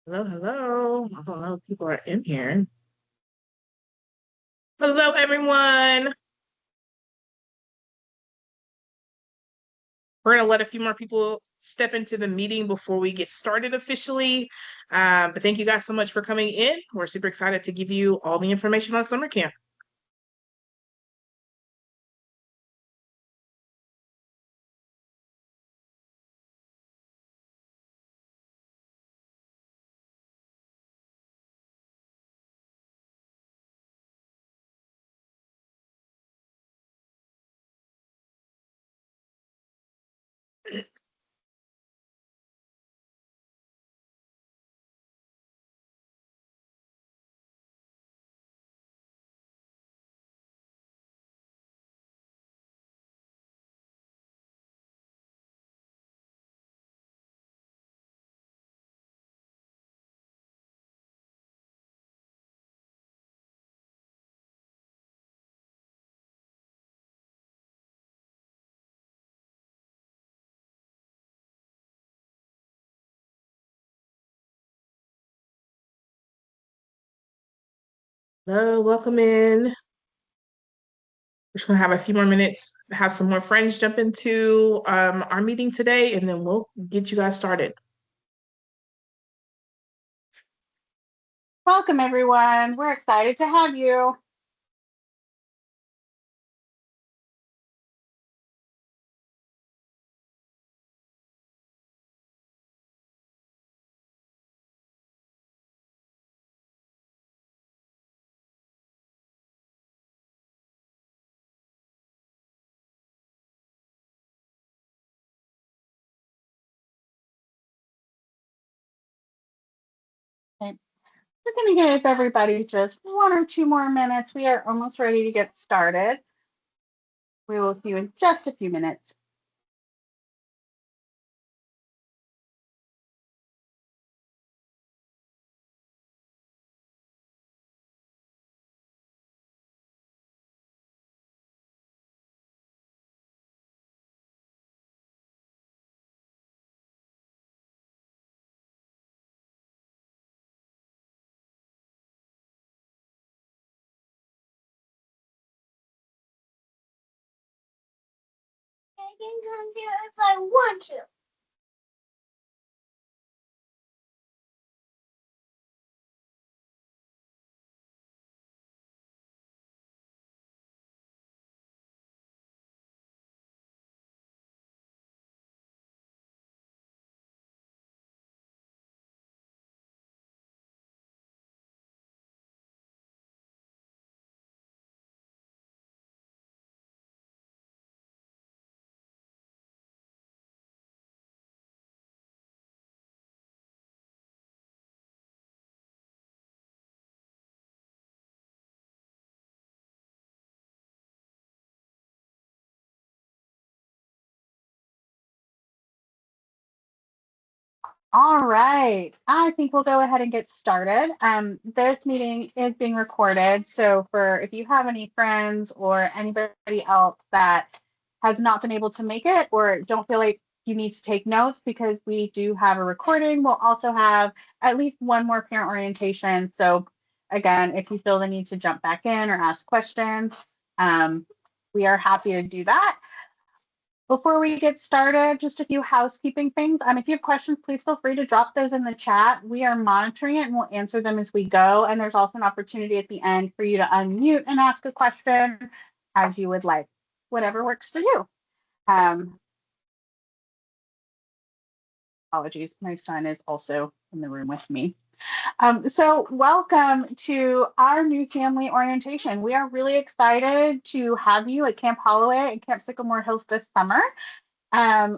Hello, hello. I don't know if people are in here. Hello, everyone. We're going to let a few more people step into the meeting before we get started officially. But thank you guys so much for coming in. We're super excited to give you all the information on summer camp. Hello, welcome in. We're just going to have a few more minutes, have some more friends jump into our meeting today, and then we'll get you guys started. Welcome, everyone. We're excited to have you. Okay. We're going to give everybody just 1 or 2 more minutes. We are almost ready to get started. We will see you in just a few minutes. I can come here if I want to. All right. I think we'll go ahead and get started. This meeting is being recorded. So for if you have any friends or anybody else that has not been able to make it or don't feel like you need to take notes because we do have a recording, we'll also have at least one more parent orientation. So again, if you feel the need to jump back in or ask questions, um, we are happy to do that. Before we get started, just a few housekeeping things. If you have questions, please feel free to drop those in the chat. We are monitoring it and we'll answer them as we go. And there's also an opportunity at the end for you to unmute and ask a question as you would like, whatever works for you. Um, Apologies, my son is also in the room with me. So welcome to our new family orientation. We are really excited to have you at Camp Holloway and Camp Sycamore Hills this summer.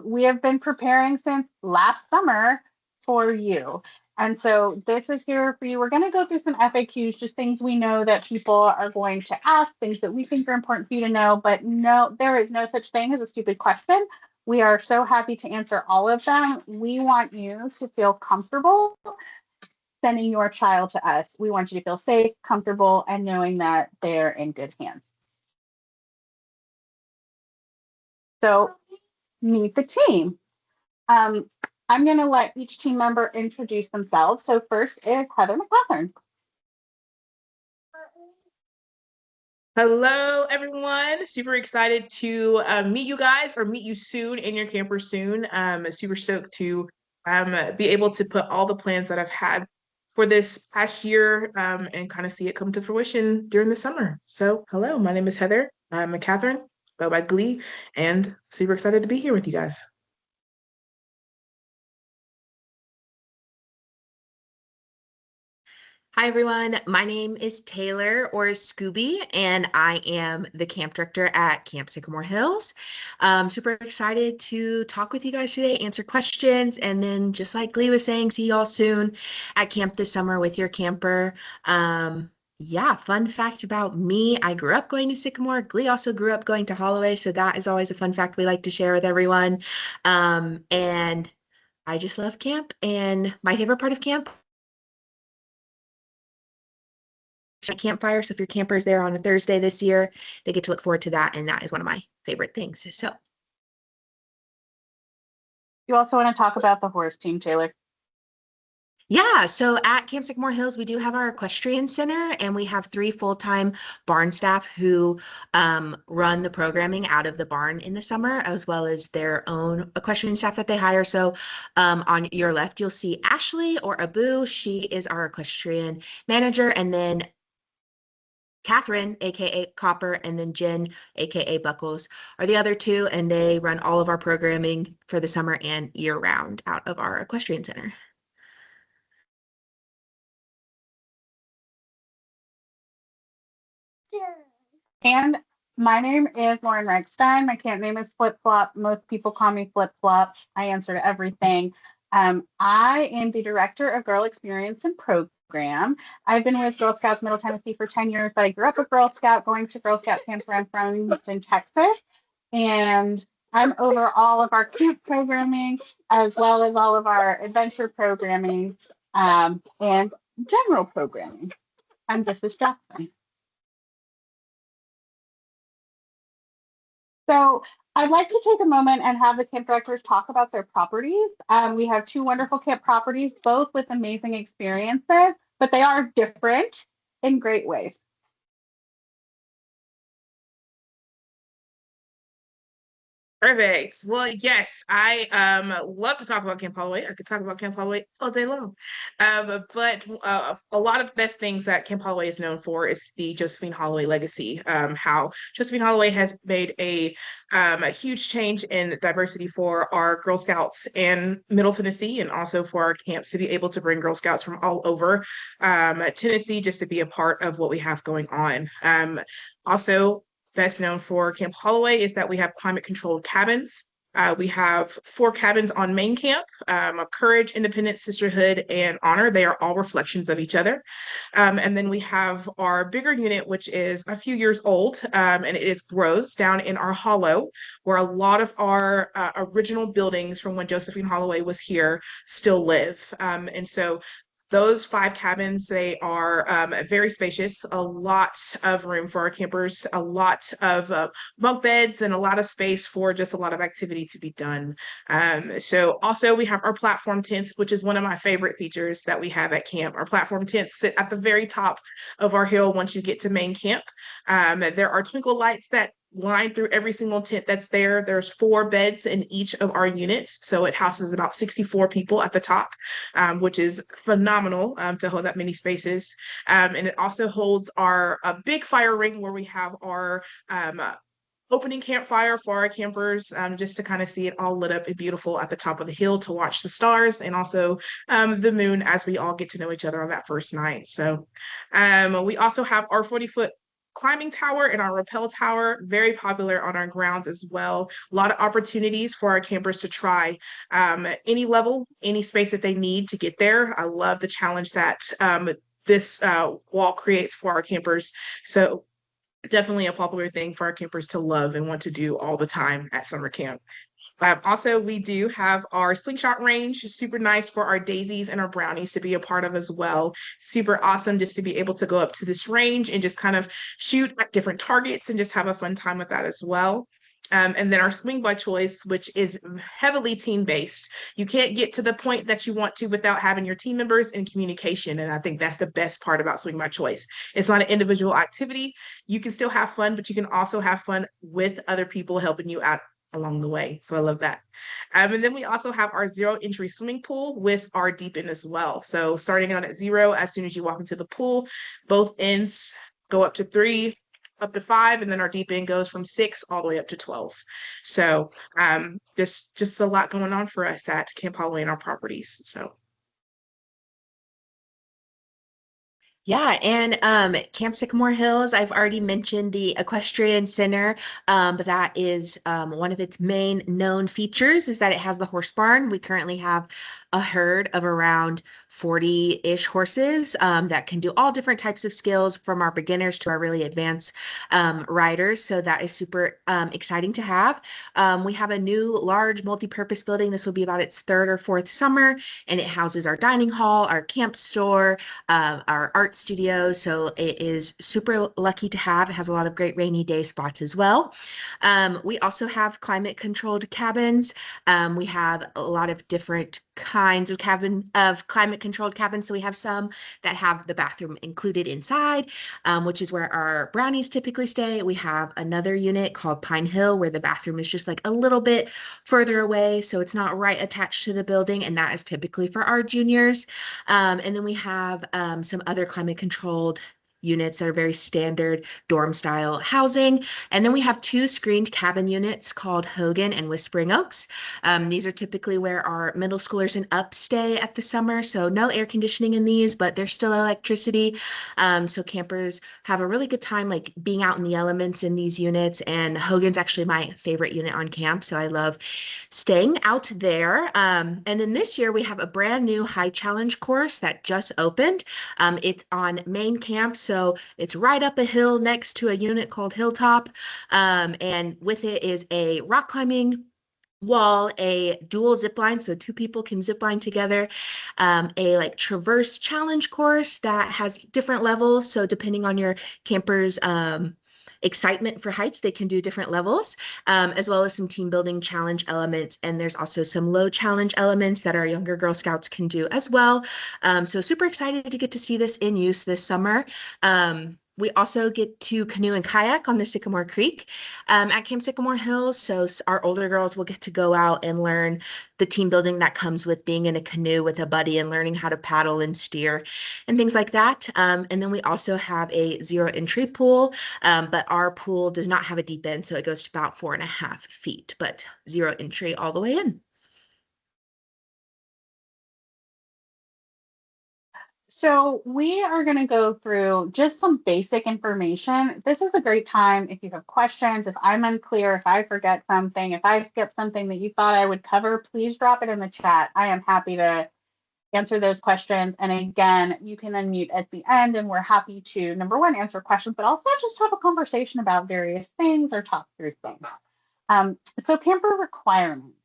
We have been preparing since last summer for you. And so this is here for you. We're going to go through some FAQs, just things we know that people are going to ask, things that we think are important for you to know. But no, there is no such thing as a stupid question. We are so happy to answer all of them. We want you to feel comfortable sending your child to us. We want you to feel safe, comfortable, and knowing that they're in good hands. So meet the team. Um, I'm going to let each team member introduce themselves. So first is Heather McCathern. Hello, everyone. Super excited to meet you guys or meet you soon in your camper soon. Super stoked to be able to put all the plans that I've had for this past year and kind of see it come to fruition during the summer. So, hello, my name is Heather. I'm Catherine, go by Glee, and super excited to be here with you guys. Hi, everyone. My name is Taylor or Scooby, and I am the camp director at Camp Sycamore Hills. Super excited to talk with you guys today, answer questions, and then just like Glee was saying, see y'all soon at camp this summer with your camper. Yeah, fun fact about me, I grew up going to Sycamore. Glee also grew up going to Holloway, so that is always a fun fact we like to share with everyone. And I just love camp, and my favorite part of camp campfire. So if your camper is there on a Thursday this year, they get to look forward to that. And that is one of my favorite things. So You also want to talk about the horse team, Taylor? yeah, so at Camp Sycamore Hills, we do have our equestrian center, and we have 3 full-time barn staff who run the programming out of the barn in the summer, as well as their own equestrian staff that they hire. So on your left, you'll see Ashley or Abu. She is our equestrian manager, and then Catherine, aka Copper, and then Jen, aka Buckles, are the other 2, and they run all of our programming for the summer and year round out of our equestrian center. And my name is Lauren Reichstein. My camp name is Flip Flop. Most people call me Flip Flop. I answer to everything. I am the director of Girl Experience and Program. I've been with Girl Scouts Middle Tennessee for 10 years, but I grew up a Girl Scout going to Girl Scout camp around Farmington, Texas. And I'm over all of our camp programming as well as all of our adventure programming and general programming. And this is Jackson. So I'd like to take a moment and have the camp directors talk about their properties. We have 2 wonderful camp properties, both with amazing experiences, but they are different in great ways. Perfect. Well, yes, I love to talk about Camp Holloway. I could talk about Camp Holloway all day long. But a lot of the best things that Camp Holloway is known for is the Josephine Holloway legacy. How Josephine Holloway has made a huge change in diversity for our Girl Scouts in Middle Tennessee, and also for our camps to be able to bring Girl Scouts from all over Tennessee just to be a part of what we have going on. Also, best known for Camp Holloway is that we have climate controlled cabins. We have 4 cabins on main camp, Courage, Independence, Sisterhood, and Honor. They are all reflections of each other. And then we have our bigger unit, which is a few years old, and it is Groves down in our hollow, where a lot of our original buildings from when Josephine Holloway was here still live. And so those 5 cabins, they are very spacious, a lot of room for our campers, a lot of bunk beds, and a lot of space for just a lot of activity to be done. So also we have our platform tents, which is one of my favorite features that we have at camp. Our platform tents sit at the very top of our hill once you get to main camp. There are twinkle lights that line through every single tent that's there. There's 4 beds in each of our units, so it houses about 64 people at the top, which is phenomenal to hold that many spaces. And it also holds our a big fire ring where we have our opening campfire for our campers, just to kind of see it all lit up and beautiful at the top of the hill to watch the stars, and also the moon as we all get to know each other on that first night. So we also have our 40-foot climbing tower and our rappel tower, very popular on our grounds as well. A lot of opportunities for our campers to try any level, any space that they need to get there. I love the challenge that this wall creates for our campers. So definitely a popular thing for our campers to love and want to do all the time at summer camp. Also, we do have our slingshot range, super nice for our daisies and our brownies to be a part of as well. Super awesome just to be able to go up to this range and just kind of shoot at different targets and just have a fun time with that as well. And then our Swing by Choice, which is heavily team-based. You can't get to the point that you want to without having your team members in communication. And I think that's the best part about Swing by Choice. It's not an individual activity. You can still have fun, but you can also have fun with other people helping you out along the way. So I love that. And then we also have our zero entry swimming pool with our deep end as well. So starting out at 0, as soon as you walk into the pool, both ends go up to 3, up to 5, and then our deep end goes from 6 all the way up to 12. So there's just a lot going on for us at Camp Holloway and our properties. So Yeah, and Camp Sycamore Hills, I've already mentioned the Equestrian Center, but that is one of its main known features is that it has the horse barn. We currently have a herd of around 40-ish horses that can do all different types of skills from our beginners to our really advanced riders. So that is super exciting to have. We have a new large multi-purpose building. This will be about its 3rd or 4th summer, and it houses our dining hall, our camp store, our art studio. So it is super lucky to have. It has a lot of great rainy day spots as well. We also have climate controlled cabins. We have a lot of different kinds of climate controlled cabins. So we have some that have the bathroom included inside, which is where our brownies typically stay. We have another unit called Pine Hill where the bathroom is just like a little bit further away. So it's not right attached to the building. And that is typically for our juniors. And then we have some other climate controlled units that are very standard dorm style housing. And then we have 2 screened cabin units called Hogan and Whispering Oaks. These are typically where our middle schoolers and up stay at the summer. So no air conditioning in these, but there's still electricity. So campers have a really good time like being out in the elements in these units. And Hogan's actually my favorite unit on camp. So I love staying out there. And then this year we have a brand new high challenge course that just opened. It's on main camp. So it's right up a hill next to a unit called Hilltop. And with it is a rock climbing wall, a dual zip line, so 2 people can zip line together, a like traverse challenge course that has different levels. So depending on your camper's excitement for heights, they can do different levels, as well as some team building challenge elements. And there's also some low challenge elements that our younger Girl Scouts can do as well. So super excited to get to see this in use this summer. We also get to canoe and kayak on the Sycamore Creek at Camp Sycamore Hills. So our older girls will get to go out and learn the team building that comes with being in a canoe with a buddy and learning how to paddle and steer and things like that. And then we also have a zero entry pool, but our pool does not have a deep end. So it goes to about 4.5 feet, but zero entry all the way in. So we are going to go through just some basic information. This is a great time if you have questions, if I'm unclear, if I forget something, if I skip something that you thought I would cover, please drop it in the chat. I am happy to answer those questions. And again, you can unmute at the end and we're happy to, number one, answer questions, but also just have a conversation about various things or talk through things. So camper requirements.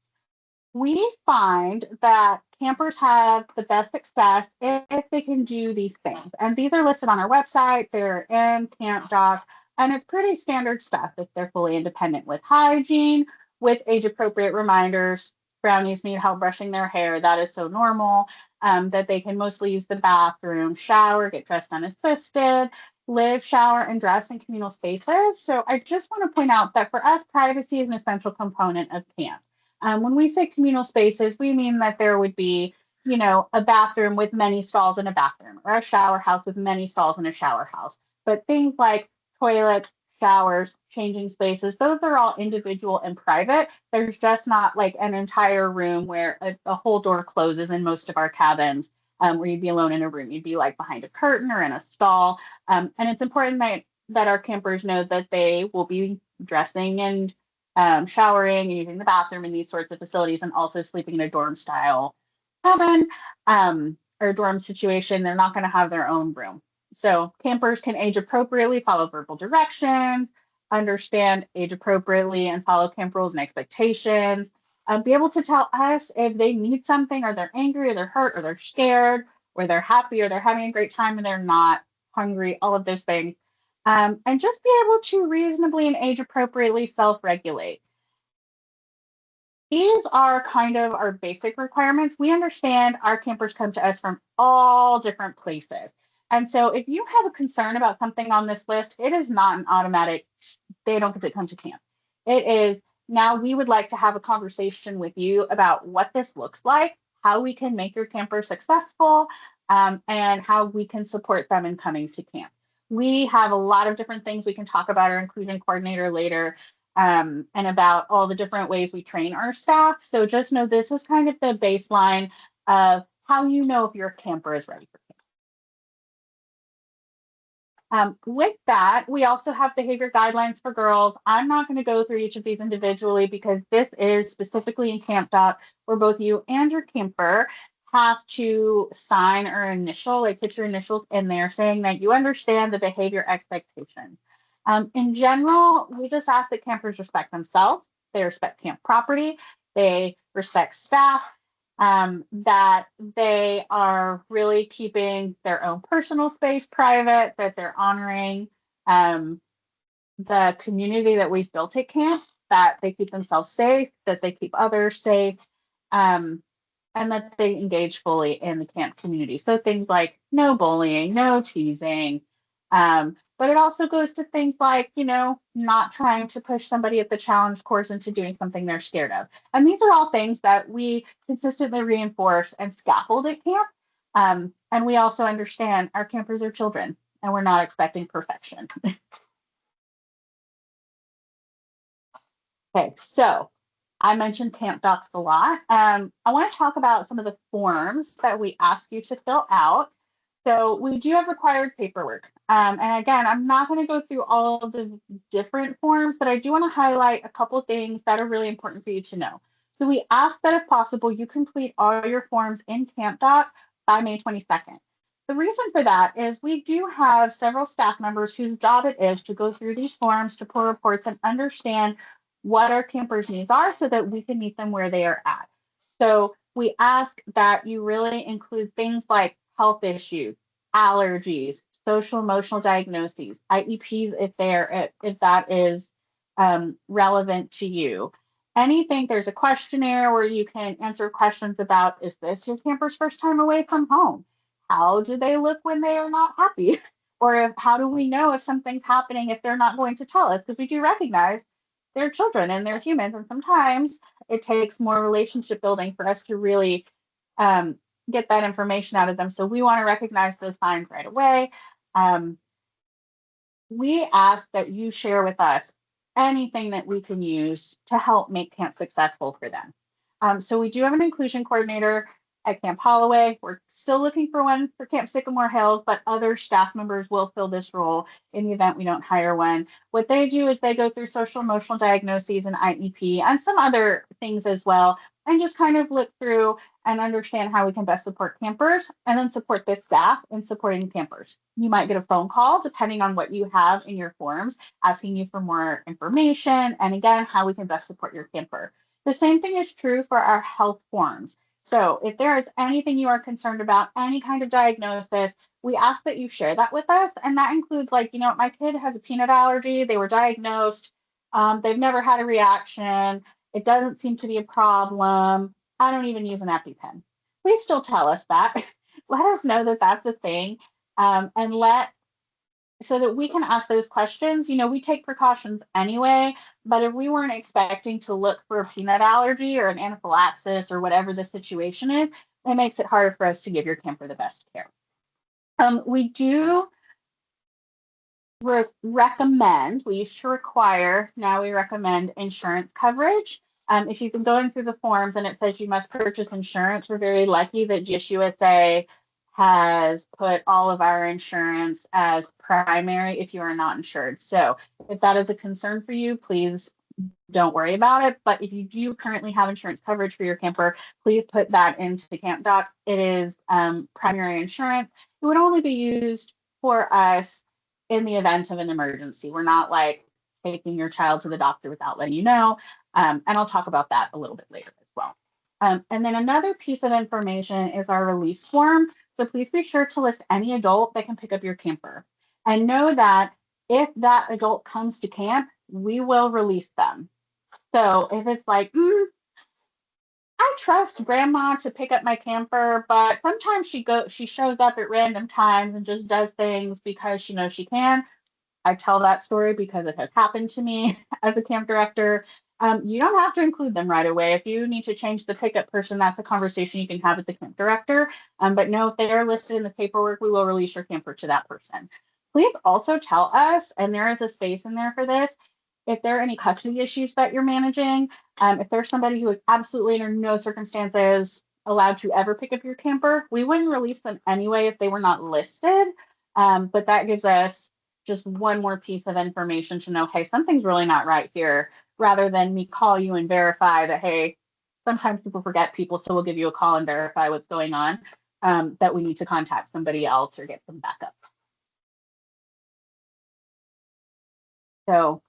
We find that campers have the best success if they can do these things. And these are listed on our website. They're in Camp Doc, and it's pretty standard stuff if they're fully independent with hygiene, with age-appropriate reminders. Brownies need help brushing their hair. That is so normal. That they can mostly use the bathroom, shower, get dressed unassisted, live, shower, and dress in communal spaces. So I just want to point out that for us, privacy is an essential component of camp. When we say communal spaces, we mean that there would be, a bathroom with many stalls in a bathroom, or a shower house with many stalls in a shower house. But things like toilets, showers, changing spaces, those are all individual and private. There's just not like an entire room where a whole door closes in most of our cabins, where you'd be alone in a room. You'd be like behind a curtain or in a stall. And it's important that our campers know that they will be dressing and showering and using the bathroom in these sorts of facilities, and also sleeping in a dorm style cabin or dorm situation. They're not going to have their own room. So campers can age appropriately, follow verbal directions, understand age appropriately and follow camp rules and expectations, be able to tell us if they need something, or they're angry, or they're hurt, or they're scared, or they're happy, or they're having a great time and they're not hungry, all of those things. And just be able to reasonably and age appropriately self-regulate. these are kind of our basic requirements. We understand our campers come to us from all different places. And so if you have a concern about something on this list, it is not an automatic, they don't get to come to camp. It is now we would like to have a conversation with you about what this looks like, how we can make your camper successful, and how we can support them in coming to camp. We have a lot of different things we can talk about our inclusion coordinator later, and about all the different ways we train our staff. So just know this is kind of the baseline of how you know if your camper is ready for camp. With that, we also have behavior guidelines for girls. I'm not going to go through each of these individually because this is specifically in Camp Doc where both you and your camper have to sign or initial, like put your initials in there saying that you understand the behavior expectations. In general, we just ask that campers respect themselves, they respect camp property, they respect staff, that they are really keeping their own personal space private, that they're honoring the community that we've built at camp, that they keep themselves safe, that they keep others safe, and that they engage fully in the camp community. So things like no bullying, no teasing. But it also goes to things like, not trying to push somebody at the challenge course into doing something they're scared of. And these are all things that we consistently reinforce and scaffold at camp. And we also understand our campers are children and we're not expecting perfection. Okay, so I mentioned Camp Docs a lot. I want to talk about some of the forms that we ask you to fill out. So we do have required paperwork. And again, I'm not going to go through all of the different forms, but I do want to highlight a couple things that are really important for you to know. So we ask that if possible, you complete all your forms in Camp Doc by May 22nd. The reason for that is we do have several staff members whose job it is to go through these forms, to pull reports and understand what our campers' needs are so that we can meet them where they are at. So we ask that you really include things like health issues, allergies, social emotional diagnoses, IEPs if that is relevant to you. Anything, there's a questionnaire where you can answer questions about, is this your camper's first time away from home? How do they look when they are not happy? Or how do we know if something's happening if they're not going to tell us? Because we do recognize they're children and they're humans, and sometimes it takes more relationship building for us to really get that information out of them. So we want to recognize those signs right away. We ask that you share with us anything that we can use to help make camp successful for them. So we do have an inclusion coordinator at Camp Holloway. We're still looking for one for Camp Sycamore Hills, but other staff members will fill this role in the event we don't hire one. What they do is they go through social emotional diagnoses and IEP and some other things as well, and just kind of look through and understand how we can best support campers and then support this staff in supporting campers. You might get a phone call depending on what you have in your forms, asking you for more information and again, how we can best support your camper. The same thing is true for our health forms. So if there is anything you are concerned about, any kind of diagnosis, we ask that you share that with us. And that includes like, my kid has a peanut allergy, they were diagnosed, they've never had a reaction, it doesn't seem to be a problem, I don't even use an EpiPen. Please still tell us that. Let us know that that's a thing, and so that we can ask those questions. We take precautions anyway, but if we weren't expecting to look for a peanut allergy or an anaphylaxis or whatever the situation is, it makes it harder for us to give your camper the best care. We do recommend, we used to require, now we recommend insurance coverage. If you've been going through the forms and it says you must purchase insurance, we're very lucky that GSUSA has put all of our insurance as primary if you are not insured. So if that is a concern for you, please don't worry about it. But if you do currently have insurance coverage for your camper, please put that into Camp Doc. It is primary insurance. It would only be used for us in the event of an emergency. We're not like taking your child to the doctor without letting you know. And I'll talk about that a little bit later as well. And then another piece of information is our release form. So please be sure to list any adult that can pick up your camper. And know that if that adult comes to camp, we will release them. So if it's like, I trust grandma to pick up my camper, but sometimes she shows up at random times and just does things because she knows she can. I tell that story because it has happened to me as a camp director. You don't have to include them right away. If you need to change the pickup person, that's a conversation you can have with the camp director. But no, if they are listed in the paperwork, we will release your camper to that person. Please also tell us, and there is a space in there for this, if there are any custody issues that you're managing. If there's somebody who is absolutely under no circumstances allowed to ever pick up your camper, we wouldn't release them anyway if they were not listed. But that gives us just one more piece of information to know, hey, something's really not right here, rather than me call you and verify that, hey, sometimes people forget people, so we'll give you a call and verify what's going on, that we need to contact somebody else or get some backup. So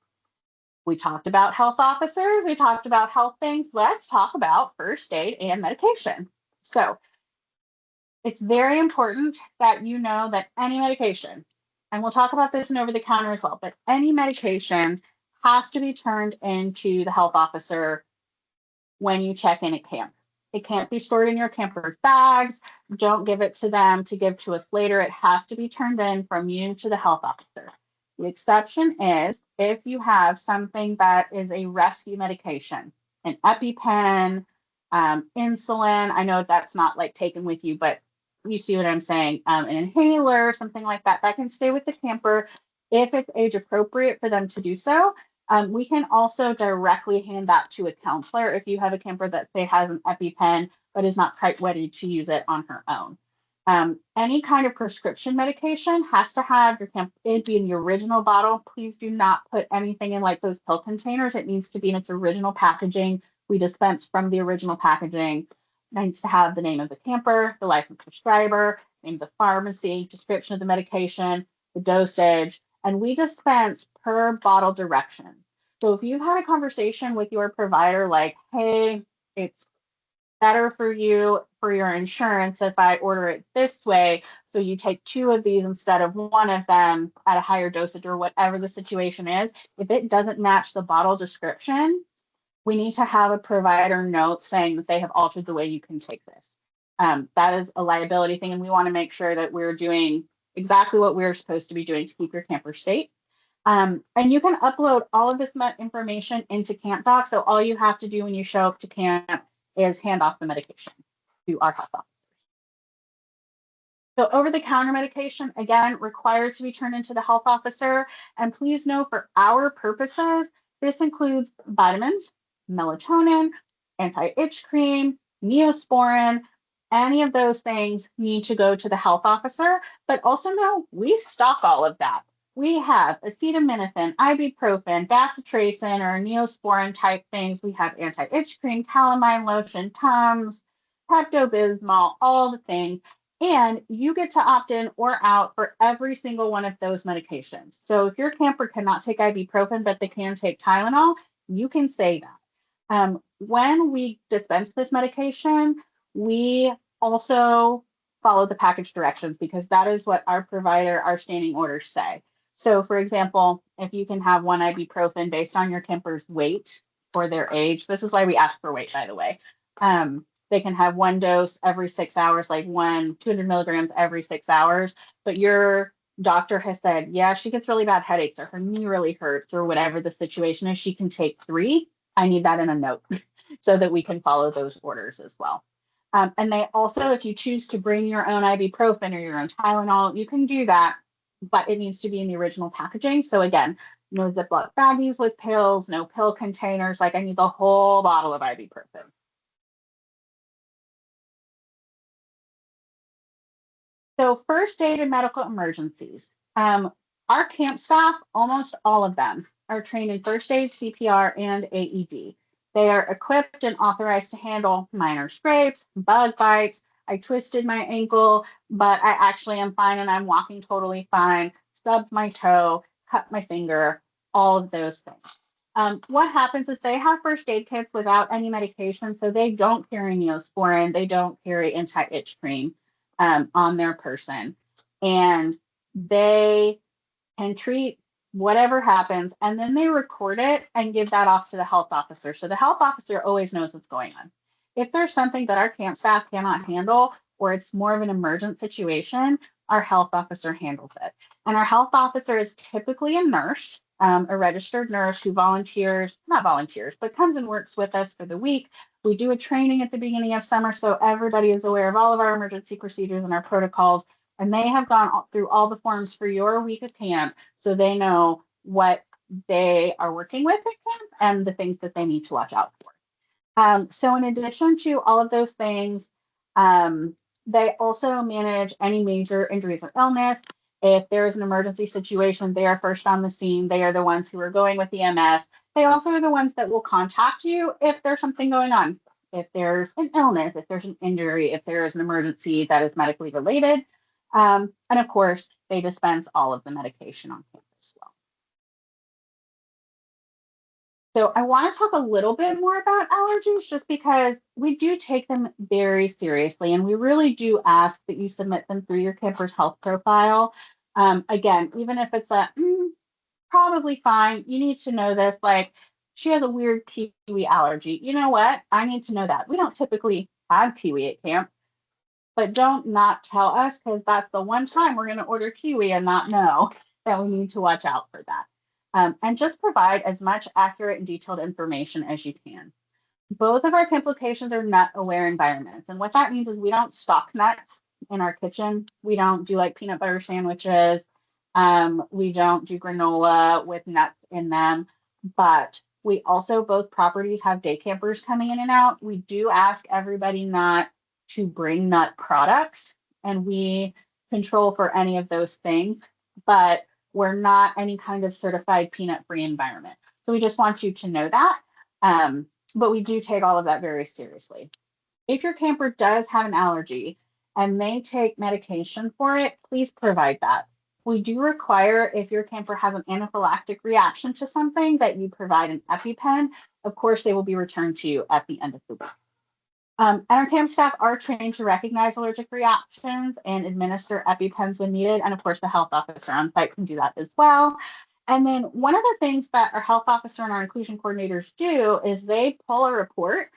we talked about health officers, we talked about health things. Let's talk about first aid and medication. So it's very important that you know that any medication, and we'll talk about this in over the counter as well, but any medication has to be turned into the health officer when you check in at camp. It can't be stored in your camper's bags. Don't give it to them to give to us later. It has to be turned in from you to the health officer. The exception is if you have something that is a rescue medication, an EpiPen, insulin. I know that's not like taken with you, but you see what I'm saying. An inhaler, something like that, that can stay with the camper if it's age appropriate for them to do so. We can also directly hand that to a counselor if you have a camper that say has an EpiPen but is not quite ready to use it on her own. Any kind of prescription medication has to have your camp, it be in the original bottle. Please do not put anything in like those pill containers. It needs to be in its original packaging. We dispense from the original packaging. It needs to have the name of the camper, the licensed prescriber, name of the pharmacy, description of the medication, the dosage, and we dispense per bottle directions. So if you've had a conversation with your provider like, hey, it's better for you for your insurance if I order it this way. So you take 2 of these instead of 1 of them at a higher dosage or whatever the situation is. If it doesn't match the bottle description, we need to have a provider note saying that they have altered the way you can take this. That is a liability thing, and we want to make sure that we're doing exactly what we're supposed to be doing to keep your camper safe. And you can upload all of this information into CampDoc. So all you have to do when you show up to camp is hand off the medication to our health officers. So over-the-counter medication, again, required to be turned into the health officer. And please know for our purposes, this includes vitamins, melatonin, anti-itch cream, Neosporin. Any of those things need to go to the health officer, but also know we stock all of that. We have acetaminophen, ibuprofen, bacitracin, or Neosporin type things. We have anti-itch cream, calamine lotion, Tums, Pepto-Bismol, all the things. And you get to opt in or out for every single one of those medications. So if your camper cannot take ibuprofen, but they can take Tylenol, you can say that. When we dispense this medication, we also follow the package directions because that is what our provider, our standing orders say. So for example, if you can have 1 ibuprofen based on your camper's weight or their age, this is why we ask for weight, by the way. They can have 1 dose every 6 hours, like 200 milligrams every 6 hours. But your doctor has said, yeah, she gets really bad headaches or her knee really hurts or whatever the situation is, she can take 3. I need that in a note so that we can follow those orders as well. And they also, if you choose to bring your own ibuprofen or your own Tylenol, you can do that, but it needs to be in the original packaging. So again, no Ziploc baggies with pills, no pill containers. Like I need the whole bottle of ibuprofen. So first aid and medical emergencies. Our camp staff, almost all of them, are trained in first aid, CPR, and AED. They are equipped and authorized to handle minor scrapes, bug bites. I twisted my ankle, but I actually am fine and I'm walking totally fine. Stubbed my toe, cut my finger, all of those things. What happens is they have first aid kits without any medication, so they don't carry Neosporin, they don't carry anti-itch cream on their person. And they can treat whatever happens, and then they record it and give that off to the health officer. So the health officer always knows what's going on. if there's something that our camp staff cannot handle, or it's more of an emergent situation, our health officer handles it. And our health officer is typically a nurse, a registered nurse who volunteers, not volunteers, but comes and works with us for the week. We do a training at the beginning of summer so everybody is aware of all of our emergency procedures and our protocols. And they have gone through all the forms for your week of camp so they know what they are working with at camp and the things that they need to watch out for. So in addition to all of those things, they also manage any major injuries or illness. If there is an emergency situation, they are first on the scene. They are the ones who are going with EMS. They also are the ones that will contact you if there's something going on, if there's an illness, if there's an injury, if there is an emergency that is medically related. And of course, they dispense all of the medication on campus as well. So I want to talk a little bit more about allergies just because we do take them very seriously, and we really do ask that you submit them through your camper's health profile. Again, even if it's a probably fine, you need to know this, like she has a weird kiwi allergy. You know what? I need to know that. We don't typically have kiwi at camp, but don't not tell us, because that's the one time we're going to order kiwi and not know that we need to watch out for that. And just provide as much accurate and detailed information as you can. Both of our camp locations are nut aware environments. And what that means is we don't stock nuts in our kitchen. We don't do like peanut butter sandwiches. We don't do granola with nuts in them. But we also, both properties have day campers coming in and out. We do ask everybody not to bring nut products, and we control for any of those things. But we're not any kind of certified peanut-free environment. So we just want you to know that. But we do take all of that very seriously. If your camper does have an allergy and they take medication for it, please provide that. We do require, if your camper has an anaphylactic reaction to something, that you provide an EpiPen. Of course, they will be returned to you at the end of the week. And our camp staff are trained to recognize allergic reactions and administer EpiPens when needed. And of course, the health officer on site can do that as well. And then one of the things that our health officer and our inclusion coordinators do is they pull a report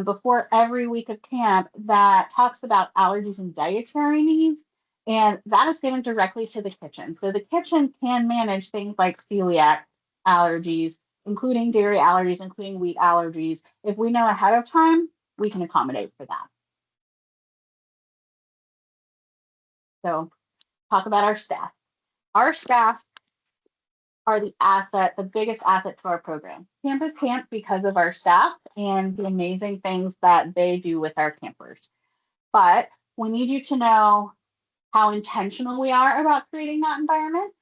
before every week of camp that talks about allergies and dietary needs. And that is given directly to the kitchen. So the kitchen can manage things like celiac allergies, including dairy allergies, including wheat allergies. If we know ahead of time, we can accommodate for that. So talk about our staff. Our staff are the asset, the biggest asset to our program. Campus camp because of our staff and the amazing things that they do with our campers. But we need you to know how intentional we are about creating that environment.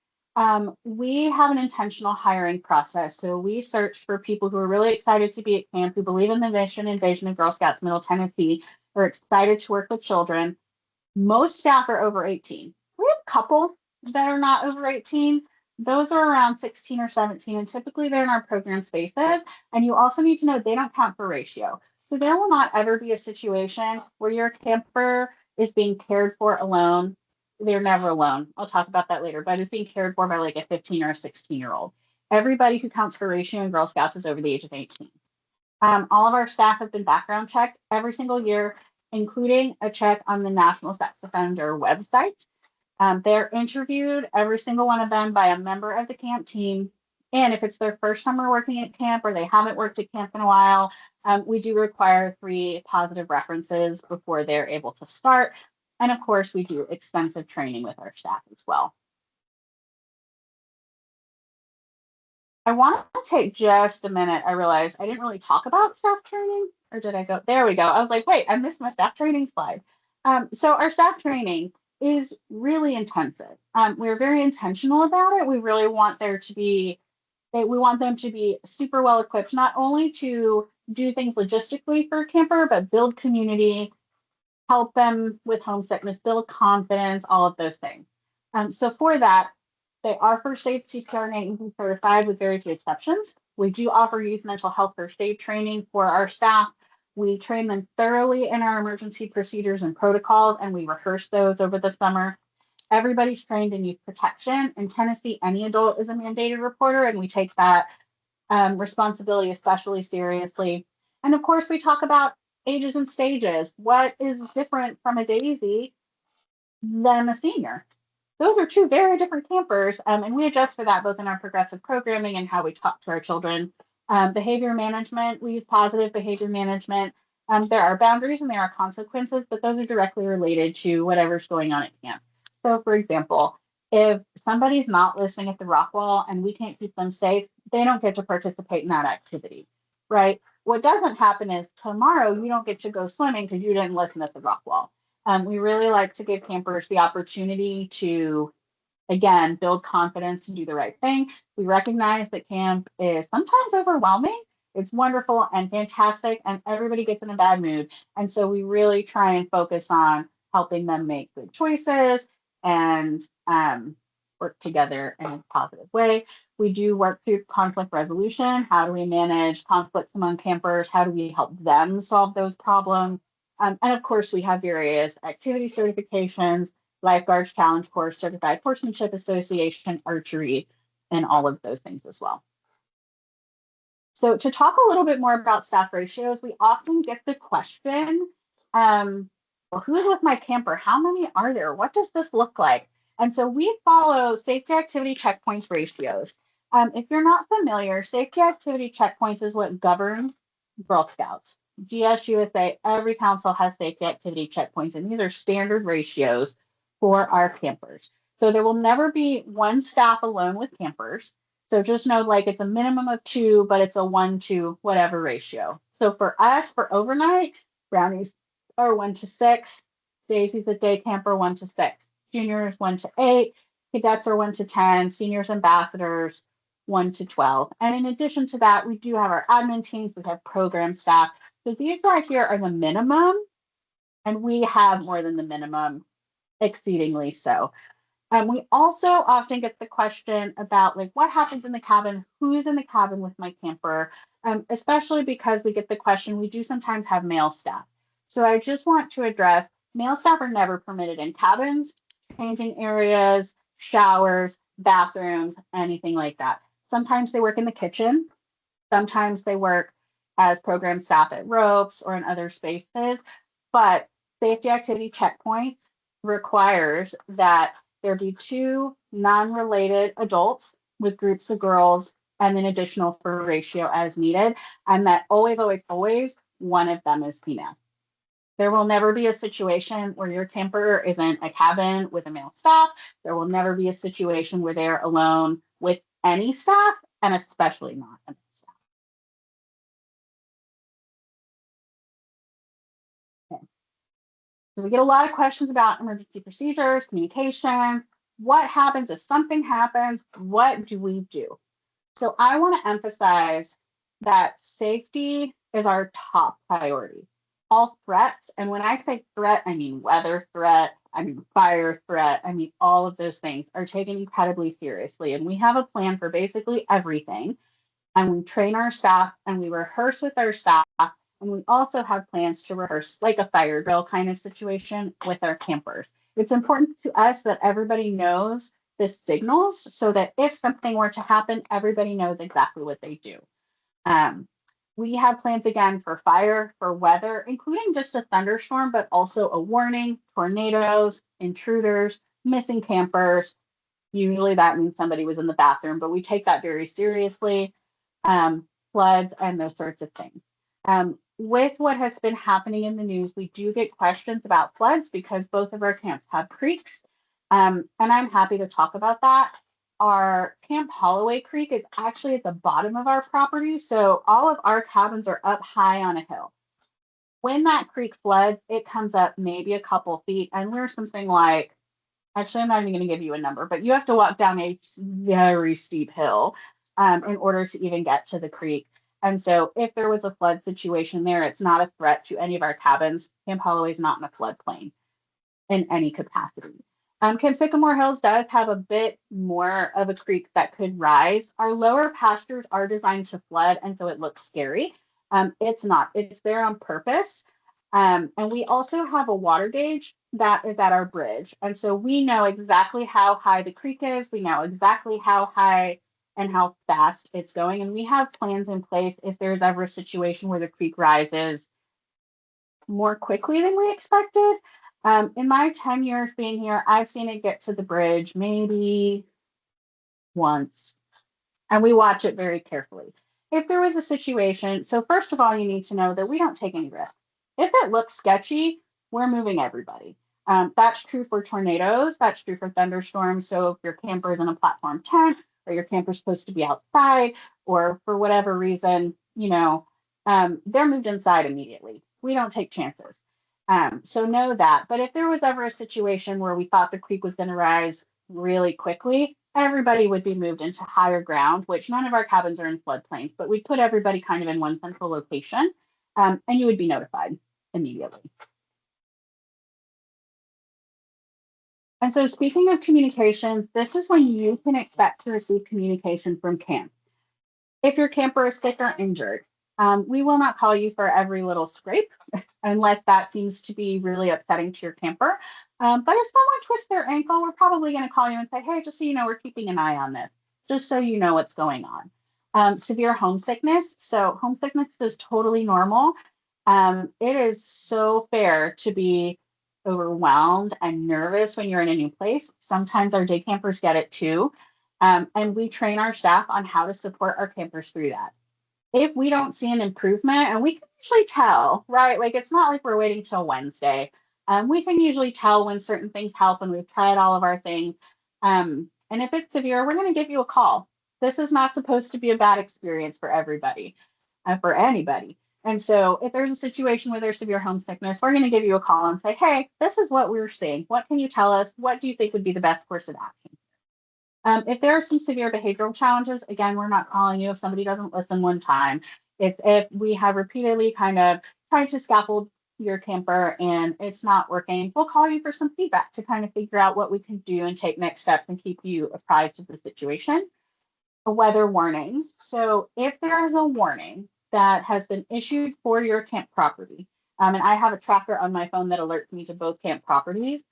We have an intentional hiring process. So we search for people who are really excited to be at camp, who believe in the mission and vision of Girl Scouts Middle Tennessee, are excited to work with children. Most staff are over 18. We have a couple that are not over 18. Those are around 16 or 17, and typically they're in our program spaces. And you also need to know they don't count for ratio. So there will not ever be a situation where your camper is being cared for alone. They're never alone. I'll talk about that later, but it's being cared for by like a 15 or a 16-year-old. Everybody who counts for ratio in Girl Scouts is over the age of 18. All of our staff have been background checked every single year, including a check on the National Sex Offender website. They're interviewed, every single one of them, by a member of the camp team. And if it's their first summer working at camp or they haven't worked at camp in a while, we do require 3 positive references before they're able to start. And of course, we do extensive training with our staff as well. I want to take just a minute. I realized I didn't really talk about staff training, or did I go? There we go. I was like, wait, I missed my staff training slide. So our staff training is really intensive. We're very intentional about it. We really want there to be, we want them to be super well equipped, not only to do things logistically for a camper, but build community, help them with homesickness, build confidence, all of those things. So for that, they are first aid CPR and certified with very few exceptions. We do offer youth mental health first aid training for our staff. We train them thoroughly in our emergency procedures and protocols, and we rehearse those over the summer. Everybody's trained in youth protection. In Tennessee, any adult is a mandated reporter, and we take that responsibility especially seriously. And of course, we talk about ages and stages. What is different from a daisy than a senior? Those are two very different campers, and we adjust for that both in our progressive programming and how we talk to our children. Behavior management, we use positive behavior management. There are boundaries and there are consequences, but those are directly related to whatever's going on at camp. So, for example, if somebody's not listening at the rock wall and we can't keep them safe, they don't get to participate in that activity, right? What doesn't happen is tomorrow you don't get to go swimming because you didn't listen at the rock wall. We really like to give campers the opportunity to, again, build confidence and do the right thing. We recognize that camp is sometimes overwhelming. It's wonderful and fantastic, and everybody gets in a bad mood. And so we really try and focus on helping them make good choices and work together in a positive way. We do work through conflict resolution. How do we manage conflicts among campers? How do we help them solve those problems? And of course, we have various activity certifications, lifeguards challenge course, certified horsemanship association, archery, and all of those things as well. So to talk a little bit more about staff ratios, we often get the question, well, who's with my camper? How many are there? What does this look like? And so we follow safety activity checkpoints ratios. If you're not familiar, safety activity checkpoints is what governs Girl Scouts. GSUSA, every council has safety activity checkpoints, and these are standard ratios for our campers. So there will never be one staff alone with campers. So just know like it's a minimum of 2, but it's a 1 to whatever ratio. So for us, for overnight, brownies are 1 to 6, Daisy's a day camper 1 to 6, juniors 1 to 8, cadets are 1 to 10, seniors ambassadors 1 to 12. And in addition to that, we do have our admin teams, we have program staff. So these right here are the minimum, and we have more than the minimum, exceedingly so. We also often get the question about like what happens in the cabin, who's in the cabin with my camper, especially because we get the question, we do sometimes have male staff. So I just want to address male staff are never permitted in cabins, changing areas, showers, bathrooms, anything like that. Sometimes they work in the kitchen. Sometimes they work as program staff at ropes or in other spaces, but safety activity checkpoints requires that there be 2 non-related adults with groups of girls and then additional for ratio as needed, and that always, always, always one of them is female. There will never be a situation where your camper is in a cabin with a male staff. There will never be a situation where they're alone with any staff, and especially not a male staff. Okay. So we get a lot of questions about emergency procedures, communication. What happens if something happens? What do we do? So I want to emphasize that safety is our top priority. All threats, and when I say threat, I mean weather threat, I mean fire threat, I mean all of those things are taken incredibly seriously. And we have a plan for basically everything. And we train our staff and we rehearse with our staff. And we also have plans to rehearse like a fire drill kind of situation with our campers. It's important to us that everybody knows the signals so that if something were to happen, everybody knows exactly what they do. We have plans again for fire, for weather, including just a thunderstorm, but also a warning, tornadoes, intruders, missing campers. Usually that means somebody was in the bathroom, but we take that very seriously. Floods and those sorts of things. With what has been happening in the news, we do get questions about floods because both of our camps have creeks. And I'm happy to talk about that. Our Camp Holloway Creek is actually at the bottom of our property. So all of our cabins are up high on a hill. When that creek floods, it comes up maybe a couple feet. And we're something like, actually, I'm not even going to give you a number, but you have to walk down a very steep hill in order to even get to the creek. And so if there was a flood situation there, it's not a threat to any of our cabins. Camp Holloway is not in a floodplain in any capacity. Camp Sycamore Hills does have a bit more of a creek that could rise. Our lower pastures are designed to flood, and so it looks scary. It's not, it's there on purpose. And we also have a water gauge that is at our bridge. And so we know exactly how high the creek is. We know exactly how high and how fast it's going. And we have plans in place if there's ever a situation where the creek rises more quickly than we expected. In my 10 years being here, I've seen it get to the bridge maybe once, and we watch it very carefully. If there was a situation, so first of all, you need to know that we don't take any risks. If it looks sketchy, we're moving everybody. That's true for tornadoes. That's true for thunderstorms. So if your camper is in a platform tent, or your camper's supposed to be outside, or for whatever reason, they're moved inside immediately. We don't take chances. So know that. But if there was ever a situation where we thought the creek was going to rise really quickly, everybody would be moved into higher ground, which none of our cabins are in floodplains, but we'd put everybody kind of in one central location, and you would be notified immediately. And so speaking of communications, this is when you can expect to receive communication from camp. If your camper is sick or injured, we will not call you for every little scrape unless that seems to be really upsetting to your camper. But if someone twists their ankle, we're probably going to call you and say, hey, just so you know, we're keeping an eye on this, just so you know what's going on. Severe homesickness. So homesickness is totally normal. It is so fair to be overwhelmed and nervous when you're in a new place. Sometimes our day campers get it too. And we train our staff on how to support our campers through that. If we don't see an improvement, and we can usually tell, right? Like it's not like we're waiting till Wednesday. We can usually tell when certain things help and we've tried all of our things. And if it's severe, we're going to give you a call. This is not supposed to be a bad experience for everybody, for anybody. And so if there's a situation where there's severe homesickness, we're going to give you a call and say, hey, this is what we're seeing. What can you tell us? What do you think would be the best course of action? If there are some severe behavioral challenges, again, we're not calling you if somebody doesn't listen one time. If we have repeatedly kind of tried to scaffold your camper and it's not working, we'll call you for some feedback to kind of figure out what we can do and take next steps and keep you apprised of the situation. A weather warning. So if there is a warning that has been issued for your camp property, and I have a tracker on my phone that alerts me to both camp properties,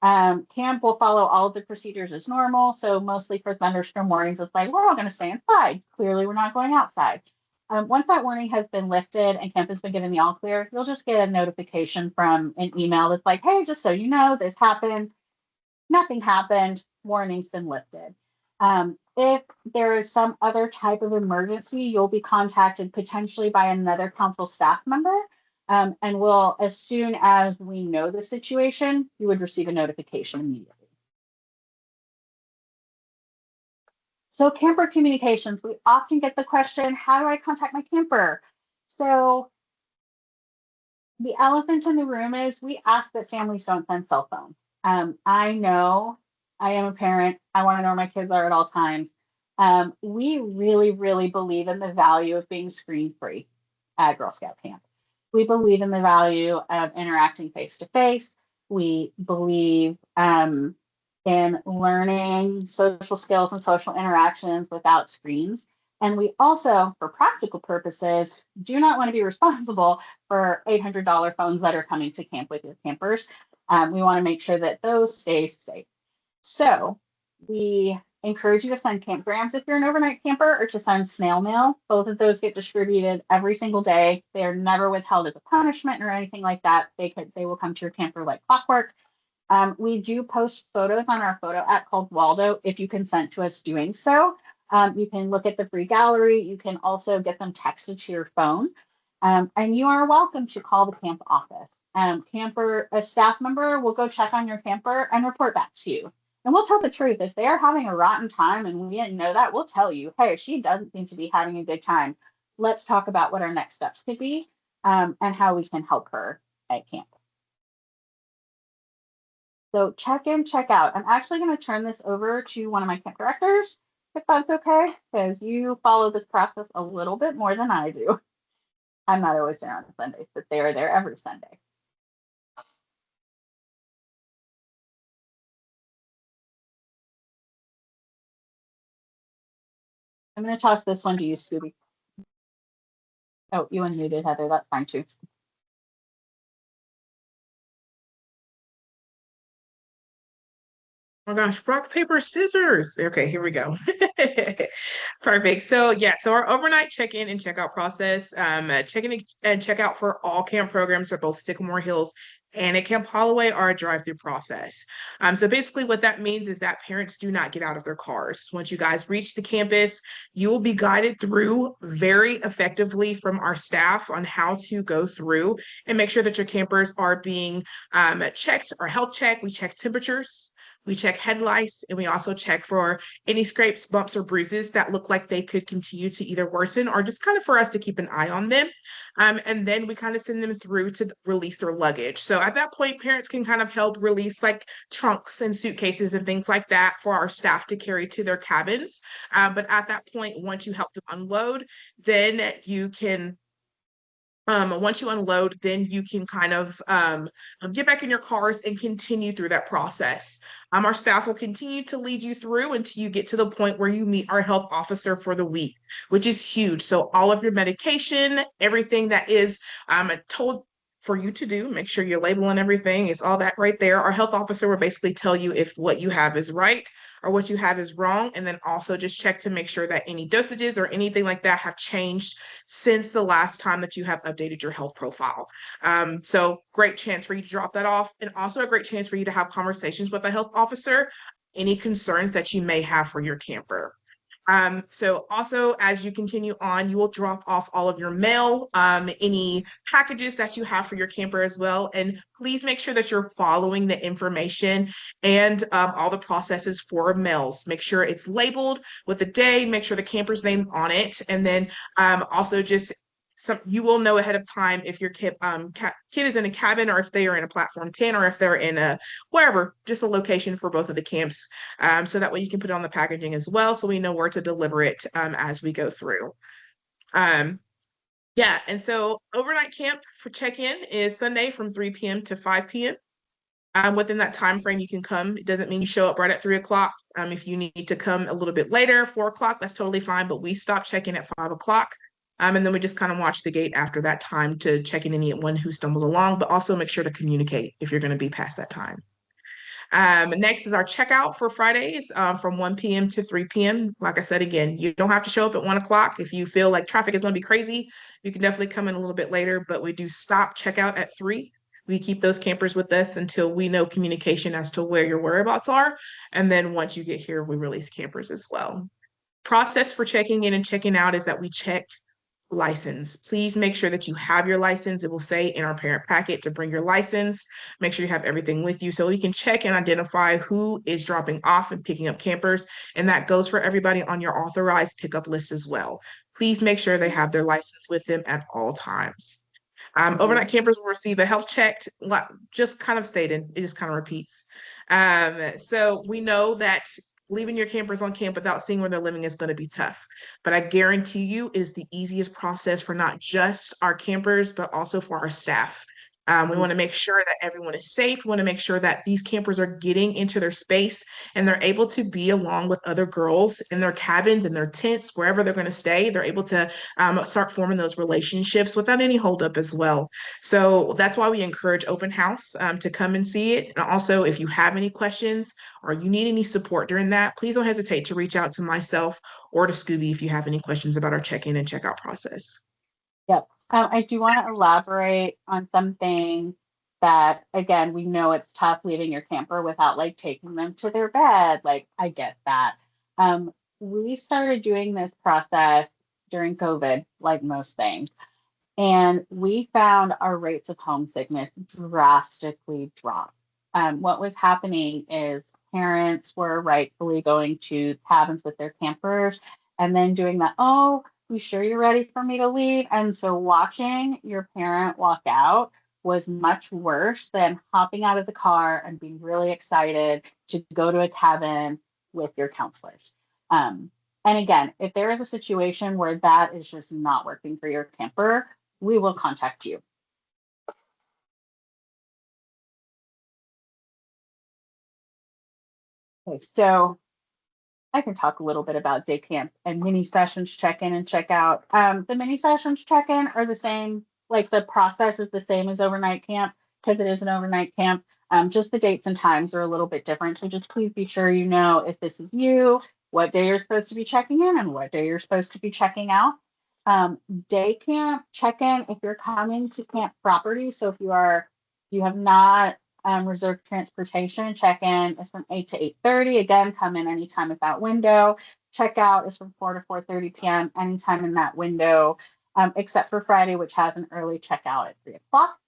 camp will follow all of the procedures as normal. So mostly for thunderstorm warnings, it's like, we're all going to stay inside. Clearly, we're not going outside. Once that warning has been lifted and camp has been given the all clear, you'll just get a notification from an email that's like, hey, just so you know, this happened. Nothing happened. Warning's been lifted. If there is some other type of emergency, you'll be contacted potentially by another council staff member. And we'll, as soon as we know the situation, you would receive a notification immediately. So camper communications, we often get the question, how do I contact my camper? So the elephant in the room is we ask that families don't send cell phones. I know I am a parent. I want to know where my kids are at all times. We really, really believe in the value of being screen free at Girl Scout Camp. We believe in the value of interacting face to face. We believe in learning social skills and social interactions without screens. And we also, for practical purposes, do not want to be responsible for $800 phones that are coming to camp with your campers. We want to make sure that those stay safe. So we encourage you to send campgrams if you're an overnight camper, or to send snail mail. Both of those get distributed every single day. They're never withheld as a punishment or anything like that. They will come to your camper like clockwork. We do post photos on our photo app called Waldo if you consent to us doing so. You can look at the free gallery. You can also get them texted to your phone. And you are welcome to call the camp office. A staff member will go check on your camper and report back to you. And we'll tell the truth. If they are having a rotten time and we didn't know that, we'll tell you, hey, she doesn't seem to be having a good time. Let's talk about what our next steps could be, and how we can help her at camp. So check in, check out. I'm actually going to turn this over to one of my camp directors, if that's okay, because you follow this process a little bit more than I do. I'm not always there on Sundays, but they are there every Sunday. I'm going to toss this one to you, Scooby. Oh, you unmuted, Heather. That's fine too. Oh my gosh, rock, paper, scissors. Okay, here we go. Perfect. So yeah, so our overnight check-in and checkout process, check-in and checkout for all camp programs for both Sycamore Hills and at Camp Holloway are a drive-through process. So basically what that means is that parents do not get out of their cars. Once you guys reach the campus, you will be guided through very effectively from our staff on how to go through and make sure that your campers are being checked or health checked. We check temperatures. We check head lice, and we also check for any scrapes, bumps, or bruises that look like they could continue to either worsen or just kind of for us to keep an eye on them. And then we kind of send them through to release their luggage. So at that point, parents can kind of help release like trunks and suitcases and things like that for our staff to carry to their cabins. But at that point, once you help them unload, then you can once you unload, then you can kind of get back in your cars and continue through that process. Our staff will continue to lead you through until you get to the point where you meet our health officer for the week, which is huge. So all of your medication, everything that is told for you to do, make sure you're labeling everything. It's all that right there. Our health officer will basically tell you if what you have is right or what you have is wrong, and then also just check to make sure that any dosages or anything like that have changed since the last time that you have updated your health profile. So great chance for you to drop that off, and also a great chance for you to have conversations with the health officer, any concerns that you may have for your camper. So also as you continue on, you will drop off all of your mail, any packages that you have for your camper as well. And please make sure that you're following the information and all the processes for mails. Make sure it's labeled with the day, make sure the camper's name on it. And then also just you will know ahead of time if your kid is in a cabin or if they are in a platform 10 or if they're in a wherever, just a location for both of the camps. So that way you can put it on the packaging as well, so we know where to deliver it as we go through. Yeah, and so overnight camp for check-in is Sunday from 3 p.m. to 5 p.m. Within that time frame, you can come. It doesn't mean you show up right at 3 o'clock. If you need to come a little bit later, 4 o'clock, that's totally fine. But we stop check-in at 5 o'clock. And then we just kind of watch the gate after that time to check in anyone who stumbles along, but also make sure to communicate if you're going to be past that time. Next is our checkout for Fridays from 1 p.m. to 3 p.m. Like I said, again, you don't have to show up at 1 o'clock. If you feel like traffic is going to be crazy, you can definitely come in a little bit later, but we do stop checkout at 3. We keep those campers with us until we know communication as to where your whereabouts are. And then once you get here, we release campers as well. Process for checking in and checking out is that we check license. Please make sure that you have your license. It will say in our parent packet to bring your license. Make sure you have everything with you so we can check and identify who is dropping off and picking up campers. And that goes for everybody on your authorized pickup list as well. Please make sure they have their license with them at all times. Overnight campers will receive a health check, just kind of stated, it just kind of repeats. So we know that leaving your campers on camp without seeing where they're living is going to be tough. But I guarantee you it is the easiest process for not just our campers, but also for our staff. We want to make sure that everyone is safe. We want to make sure that these campers are getting into their space and they're able to be along with other girls in their cabins, in their tents, wherever they're going to stay. They're able to start forming those relationships without any holdup as well. So that's why we encourage open house to come and see it. And also, if you have any questions or you need any support during that, please don't hesitate to reach out to myself or to Scooby if you have any questions about our check-in and checkout process. Yep. I do want to elaborate on something that, again, we know it's tough leaving your camper without like taking them to their bed. Like, I get that. We started doing this process during COVID, like most things, and we found our rates of homesickness drastically drop. What was happening is parents were rightfully going to cabins with their campers and then doing that, oh, you sure you're ready for me to leave? And so watching your parent walk out was much worse than hopping out of the car and being really excited to go to a cabin with your counselors. And again, if there is a situation where that is just not working for your camper, we will contact you. Okay, so I can talk a little bit about day camp and mini sessions check-in and check out. The mini sessions check-in are the same, like the process is the same as overnight camp because it is an overnight camp. Just the dates and times are a little bit different. So just please be sure you know if this is you, what day you're supposed to be checking in and what day you're supposed to be checking out. Day camp check-in if you're coming to camp property. So if you have not reserved transportation, check-in is from 8 to 8:30. Again, come in anytime at that window. Checkout is from 4 to 4:30 p.m. anytime in that window, except for Friday, which has an early checkout at 3 o'clock.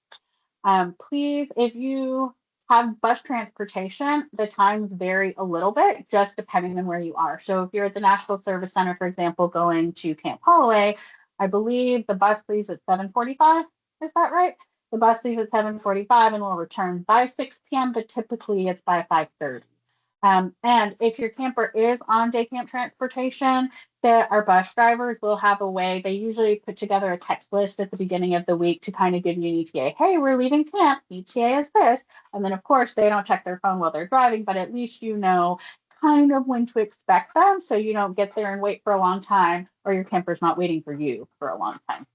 Please, if you have bus transportation, the times vary a little bit just depending on where you are. So if you're at the Nashville Service Center, for example, going to Camp Holloway, I believe the bus leaves at 7:45. Is that right? The bus leaves at 7:45 and will return by 6 p.m., but typically it's by 5:30. And if your camper is on day camp transportation, that our bus drivers will have a way. They usually put together a text list at the beginning of the week to kind of give you an ETA. Hey, we're leaving camp. ETA is this. And then, of course, they don't check their phone while they're driving, but at least you know kind of when to expect them so you don't get there and wait for a long time or your camper's not waiting for you for a long time.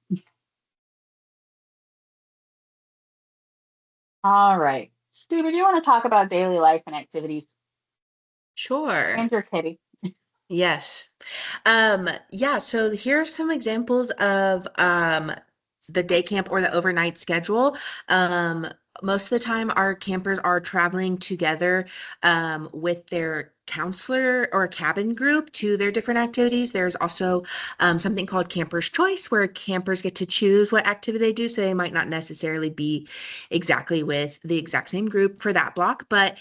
All right. Stu, do you want to talk about daily life and activities Sure. and your kitty? Yes. Yeah, so here's some examples of the day camp or the overnight schedule. Most of the time our campers are traveling together with their counselor or cabin group to their different activities. There's also something called Camper's Choice, where campers get to choose what activity they do. So they might not necessarily be exactly with the exact same group for that block, but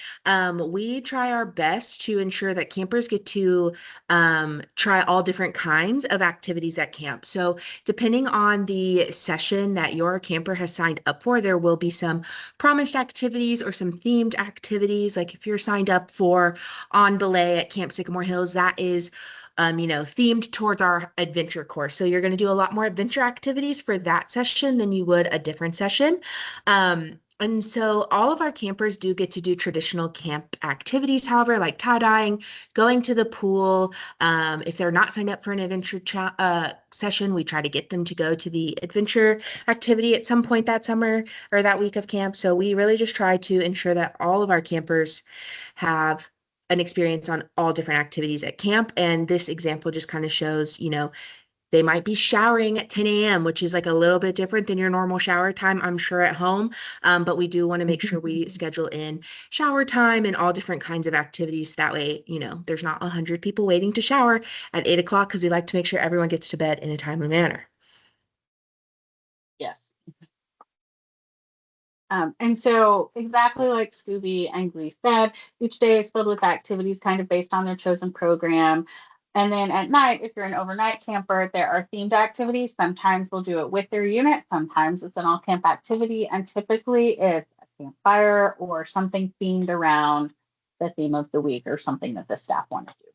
we try our best to ensure that campers get to try all different kinds of activities at camp. So depending on the session that your camper has signed up for, there will be some promised activities or some themed activities. Like if you're signed up for On Belay at Camp Sycamore Hills, that is themed towards our adventure course. So you're going to do a lot more adventure activities for that session than you would a different session. And so all of our campers do get to do traditional camp activities, however, like tie-dyeing, going to the pool. If they're not signed up for an adventure session, we try to get them to go to the adventure activity at some point that summer or that week of camp. So we really just try to ensure that all of our campers have an experience on all different activities at camp. And this example just kind of shows, they might be showering at 10 a.m., which is like a little bit different than your normal shower time, I'm sure, at home. But we do want to make sure we schedule in shower time and all different kinds of activities. That way, there's not 100 people waiting to shower at 8 o'clock because we like to make sure everyone gets to bed in a timely manner. Yes. And so exactly like Scooby and Glee said, each day is filled with activities kind of based on their chosen program. And then at night, if you're an overnight camper, there are themed activities. Sometimes they'll do it with their unit. Sometimes it's an all camp activity. And typically it's a campfire or something themed around the theme of the week or something that the staff want to do.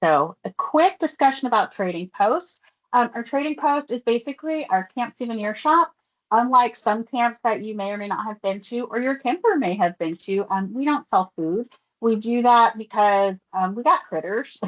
So a quick discussion about Trading Post. Our Trading Post is basically our camp souvenir shop. Unlike some camps that you may or may not have been to, or your camper may have been to, we don't sell food. We do that because we got critters.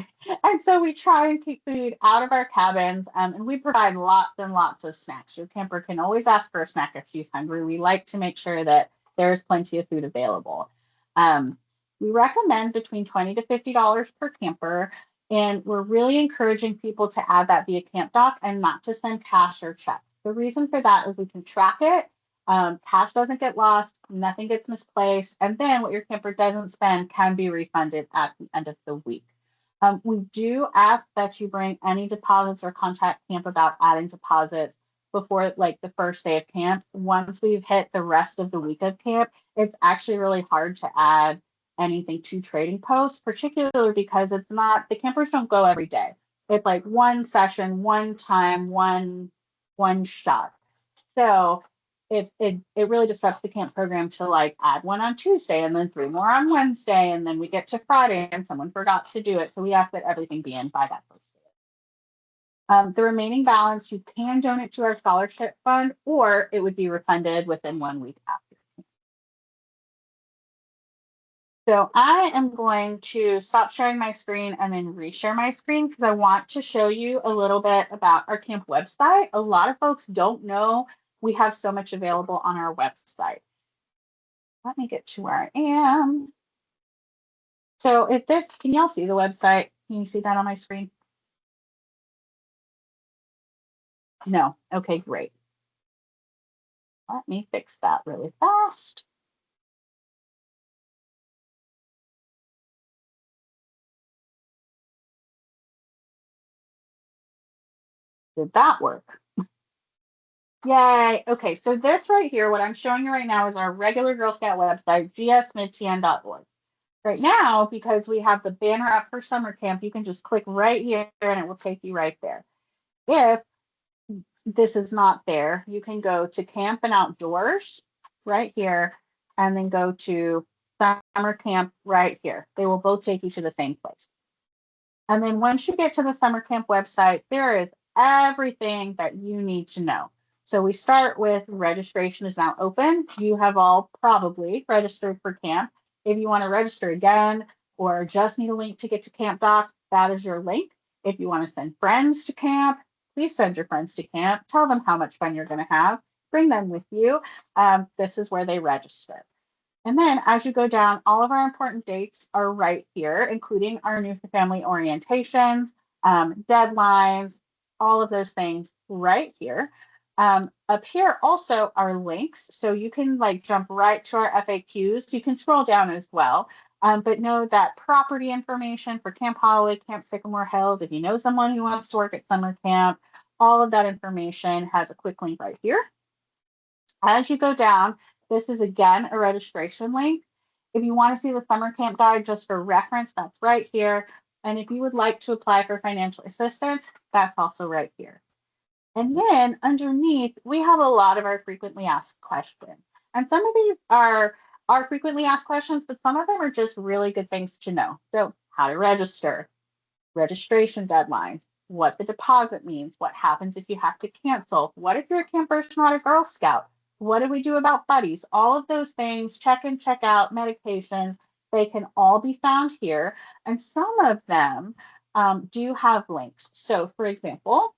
And so we try and keep food out of our cabins, and we provide lots and lots of snacks. Your camper can always ask for a snack if she's hungry. We like to make sure that there's plenty of food available. We recommend between $20 to $50 per camper. And we're really encouraging people to add that via CampDoc and not to send cash or checks. The reason for that is we can track it. Cash doesn't get lost, nothing gets misplaced, and then what your camper doesn't spend can be refunded at the end of the week. We do ask that you bring any deposits or contact camp about adding deposits before like the first day of camp. Once we've hit the rest of the week of camp, it's actually really hard to add anything to Trading Post, particularly because it's not, the campers don't go every day. It's like one session, one time, one shot. So it really disrupts the camp program to like add one on Tuesday and then 3 more on Wednesday, and then we get to Friday and someone forgot to do it. So we ask that everything be in by that first day. The remaining balance you can donate to our scholarship fund, or it would be refunded within 1 week after. So I am going to stop sharing my screen and then reshare my screen because I want to show you a little bit about our camp website. A lot of folks don't know we have so much available on our website. Let me get to where I am. So if this, can y'all see the website? Can you see that on my screen? No. Okay, great. Let me fix that really fast. Did that work? Yay. Okay, so this right here, what I'm showing you right now is our regular Girl Scout website, gsmidtn.org. Right now, because we have the banner up for summer camp, you can just click right here and it will take you right there. If this is not there, you can go to Camp and Outdoors right here and then go to summer camp right here. They will both take you to the same place. And then once you get to the summer camp website, there is everything that you need to know. So we start with registration is now open. You have all probably registered for camp. If you want to register again or just need a link to get to Camp Doc, that is your link. If you want to send friends to camp, please send your friends to camp. Tell them how much fun you're going to have. Bring them with you. This is where they register. And then as you go down, all of our important dates are right here, including our new family orientations, deadlines, all of those things right here. Up here also are links, so you can like jump right to our FAQs. You can scroll down as well, but know that property information for Camp Holloway, Camp Sycamore Hills, if you know someone who wants to work at summer camp, all of that information has a quick link right here. As you go down, this is again a registration link. If you want to see the summer camp guide just for reference, that's right here. And if you would like to apply for financial assistance, that's also right here. And then underneath, we have a lot of our frequently asked questions. And some of these are frequently asked questions, but some of them are just really good things to know. So how to register, registration deadlines, what the deposit means, what happens if you have to cancel, what if you're a campers not a Girl Scout, what do we do about buddies, all of those things, check in, check out, medications, they can all be found here. And some of them do have links. So for example,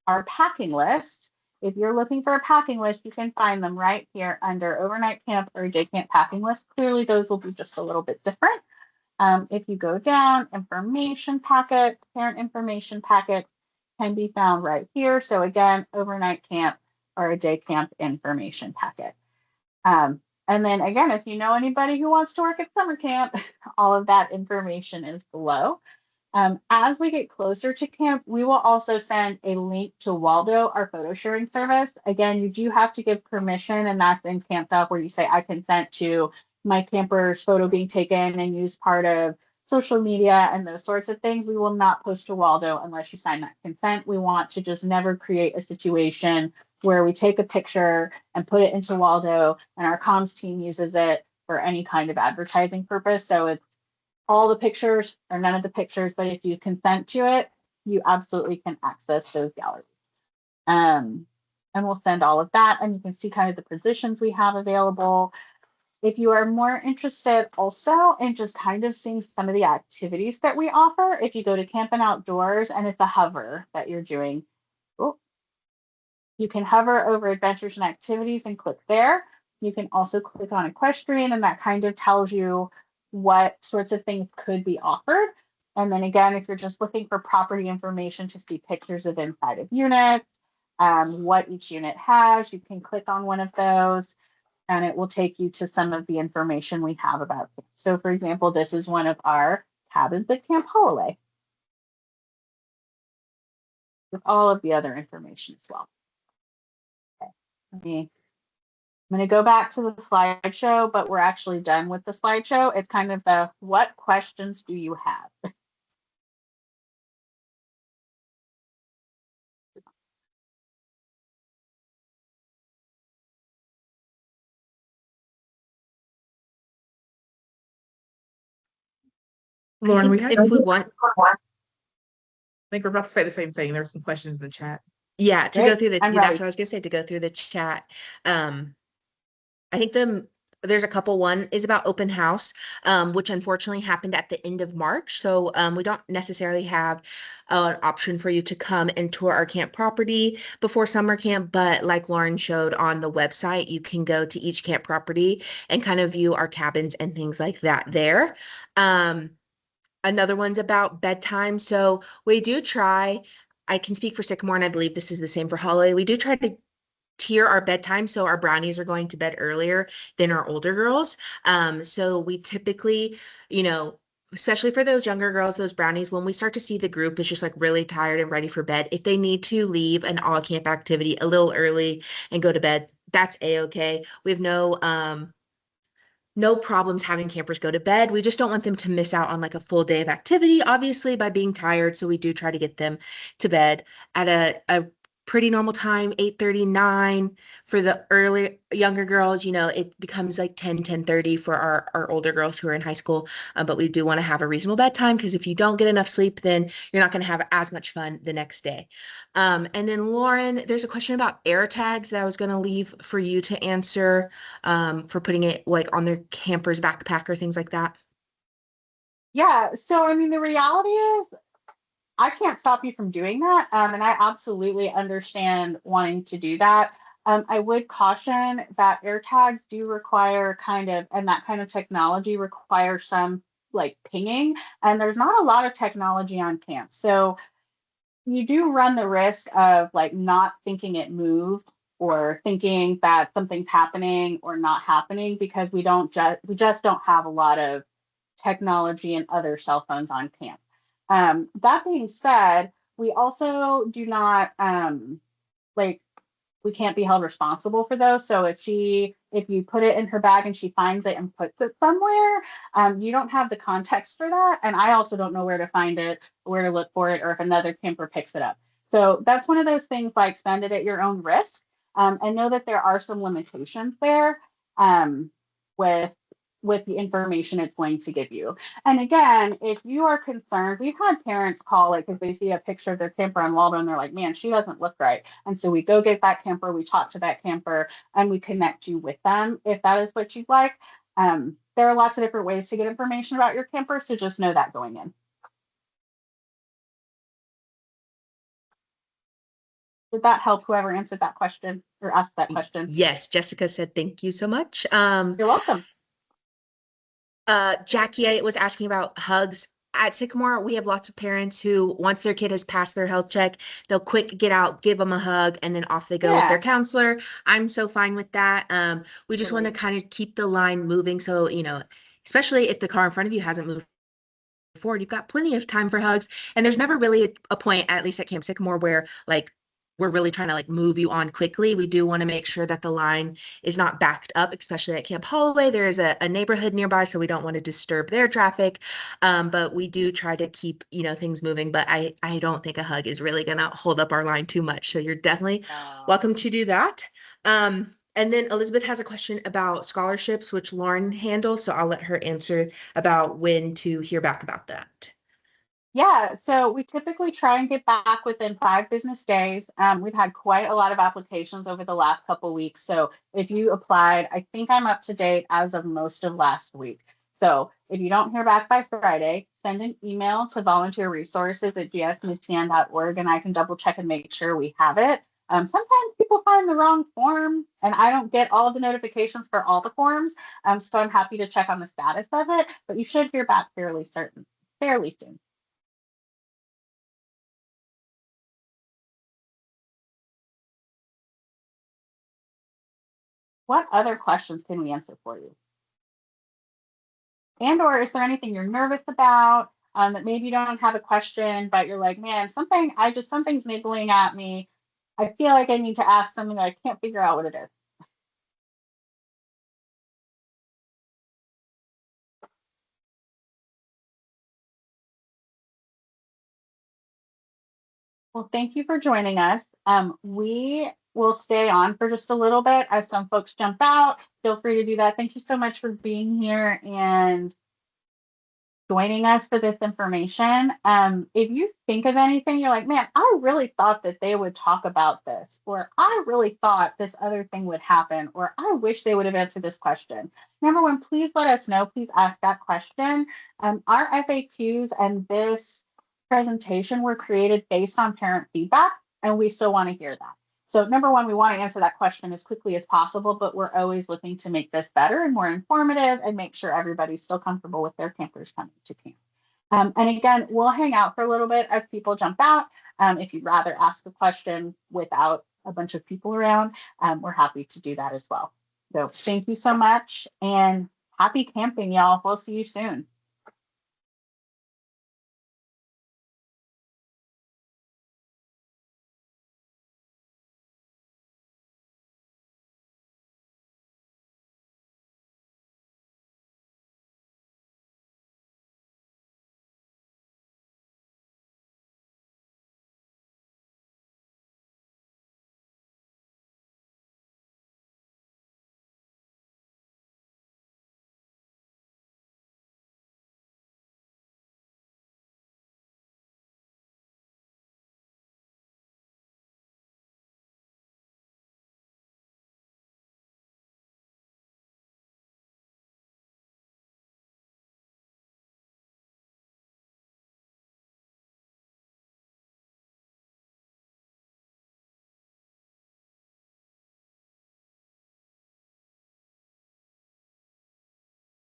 our packing lists, if you're looking for a packing list, you can find them right here under overnight camp or day camp packing list. Clearly those will be just a little bit different. If you go down, information packet, parent information packet can be found right here. So again, overnight camp or a day camp information packet. And then again, if you know anybody who wants to work at summer camp, all of that information is below. As we get closer to camp, we will also send a link to Waldo, our photo sharing service. Again, you do have to give permission, and that's in Camp Doc where you say, I consent to my camper's photo being taken and used part of social media and those sorts of things. We will not post to Waldo unless you sign that consent. We want to just never create a situation where we take a picture and put it into Waldo and our comms team uses it for any kind of advertising purpose. So it's all the pictures or none of the pictures, but if you consent to it, you absolutely can access those galleries. And we'll send all of that, and you can see kind of the positions we have available. If you are more interested also in just kind of seeing some of the activities that we offer, if you go to Camp and Outdoors and it's a hover that you're doing, you can hover over adventures and activities and click there. You can also click on equestrian, and that kind of tells you what sorts of things could be offered. And then again, if you're just looking for property information to see pictures of inside of units, what each unit has, you can click on one of those and it will take you to some of the information we have about it. So for example, this is one of our cabins at Camp Holloway with all of the other information as well. Okay. I'm going to go back to the slideshow, but we're actually done with the slideshow. It's kind of the what questions do you have? Lauren, we think had if we want, I think we're about to say the same thing. There's some questions in the chat. yeah, to go Great. through the, I'm that's ready. what I was gonna say, to go through the chat. I think there's a couple. One is about open house, which unfortunately happened at the end of March. So we don't necessarily have an option for you to come and tour our camp property before summer camp. But like Lauren showed on the website, you can go to each camp property and kind of view our cabins and things like that there. Another one's about bedtime. So we do try, I can speak for Sycamore, and I believe this is the same for Holloway. We do try to tier our bedtime, so our brownies are going to bed earlier than our older girls. So we typically, you know, especially for those younger girls, those brownies, when we start to see the group is just like really tired and ready for bed, if they need to leave an all camp activity a little early and go to bed, that's a-okay. We have no problems having campers go to bed. We just don't want them to miss out on like a full day of activity, obviously, by being tired. So we do try to get them to bed at a pretty normal time, 8:39 for the early younger girls. It becomes like 10:30 for our older girls who are in high school. But we do want to have a reasonable bedtime, because if you don't get enough sleep, then you're not going to have as much fun the next day. And then Lauren, there's a question about air tags that I was going to leave for you to answer, for putting it like on their camper's backpack or things like that. Yeah, so I mean, the reality is I can't stop you from doing that. And I absolutely understand wanting to do that. I would caution that air tags do require and that kind of technology requires some like pinging, and there's not a lot of technology on camp. So you do run the risk of like not thinking it moved, or thinking that something's happening or not happening, because we just don't have a lot of technology and other cell phones on camp. That being said, we also do not like we can't be held responsible for those. So if you put it in her bag and she finds it and puts it somewhere, you don't have the context for that. And I also don't know where to find it, where to look for it, or if another camper picks it up. So that's one of those things, like send it at your own risk. And know that there are some limitations there, with the information it's going to give you. And again, if you are concerned, we've had parents call it because they see a picture of their camper on Waldo and they're like, man, she doesn't look right. And so we go get that camper, we talk to that camper, and we connect you with them if that is what you'd like. There are lots of different ways to get information about your camper, so just know that going in. Did that help whoever answered that question or asked that question? Yes, Jessica said thank you so much. You're welcome. Jackie was asking about hugs. At Sycamore, we have lots of parents who, once their kid has passed their health check, they'll quick get out, give them a hug, and then off they go with their counselor. I'm so fine with that. We just want to kind of keep the line moving. So, especially if the car in front of you hasn't moved forward, you've got plenty of time for hugs. And there's never really a point, at least at Camp Sycamore, where like we're really trying to like move you on quickly. We do want to make sure that the line is not backed up, especially at Camp Holloway. There is a neighborhood nearby, so we don't want to disturb their traffic. But we do try to keep, things moving. But I don't think a hug is really going to hold up our line too much. So you're definitely welcome to do that. And then Elizabeth has a question about scholarships, which Lauren handles. So I'll let her answer about when to hear back about that. Yeah, so we typically try and get back within 5 business days. We've had quite a lot of applications over the last couple of weeks. So if you applied, I think I'm up to date as of most of last week. So if you don't hear back by Friday, send an email to volunteerresources@gsmidtan.org, and I can double check and make sure we have it. Sometimes people find the wrong form, and I don't get all of the notifications for all the forms. So I'm happy to check on the status of it, but you should hear back fairly soon. What other questions can we answer for you? And or is there anything you're nervous about, that maybe you don't have a question, but you're like, man, something's niggling at me. I feel like I need to ask something, but I can't figure out what it is. Well, thank you for joining us. We will stay on for just a little bit as some folks jump out. Feel free to do that. Thank you so much for being here, and joining us for this information. If you think of anything, you're like, man, I really thought that they would talk about this, or I really thought this other thing would happen, or I wish they would have answered this question. Number one, please let us know. Please ask that question. Our FAQs and this presentation were created based on parent feedback, and we still want to hear that. So number one, we want to answer that question as quickly as possible, but we're always looking to make this better and more informative and make sure everybody's still comfortable with their campers coming to camp. And again, we'll hang out for a little bit as people jump out. If you'd rather ask a question without a bunch of people around, we're happy to do that as well. So thank you so much and happy camping, y'all. We'll see you soon.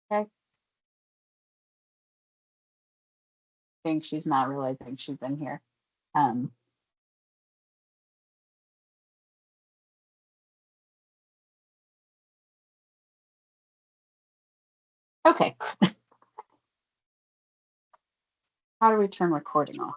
Okay. I think she's not realizing she's in here. Um, okay. How do we turn recording off?